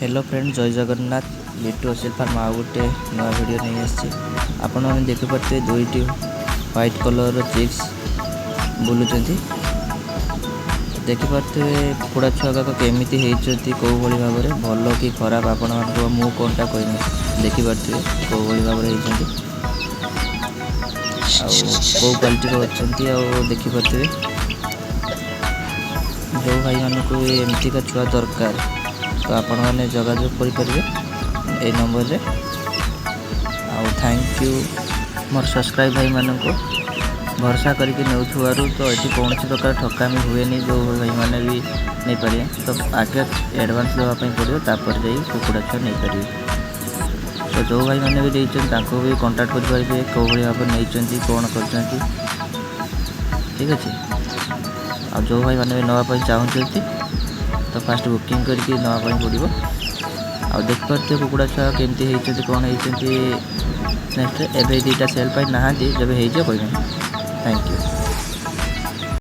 Hello friend, जय Jagannath. लिट्टू Aseel farm आ गोटे नया वीडियो नहीं आसी। आपण मैंने देखिपे दुईट व्हाइट कलर चिक्स बुलूं। देखिपे कुकुड़ा छुआ केमी होती कौ भाई भाव में भल कि खराब आपण मु कौनटा कही देखिपे कौ भाई भाव में कौ क्वालिटी अच्छा देखिपे जो भाई मानक एमती का छुआ दरकार तो आपण मैंने जोगाजोग करेंगे ये नंबर रे। थैंक यू मोर सब्सक्राइब भाई मान को भरोसा करके नौथुआरू। तो ये कौन प्रकार ठकामी हुए नहीं, जो भाई मैंने भी नहीं पारे तो आगे एडवांस देवाई पड़ो तापर जा कुकुड़ा छुआ नहीं पारे। तो जो भाई मैंने भी भी कंटाक्ट करेंगे कौ भाई भाव नहीं कौन कर ठीक अच्छे। आ जो भाई मैंने भी नापी चाहते तो फास्ट बुकिंग करके नापी पड़ो। आ देखिपे कुकुड़ा छुआ केमती होती कौन होती नेक्स्ट एवं दुईटा सेल पाई ना जब हो। Thank you.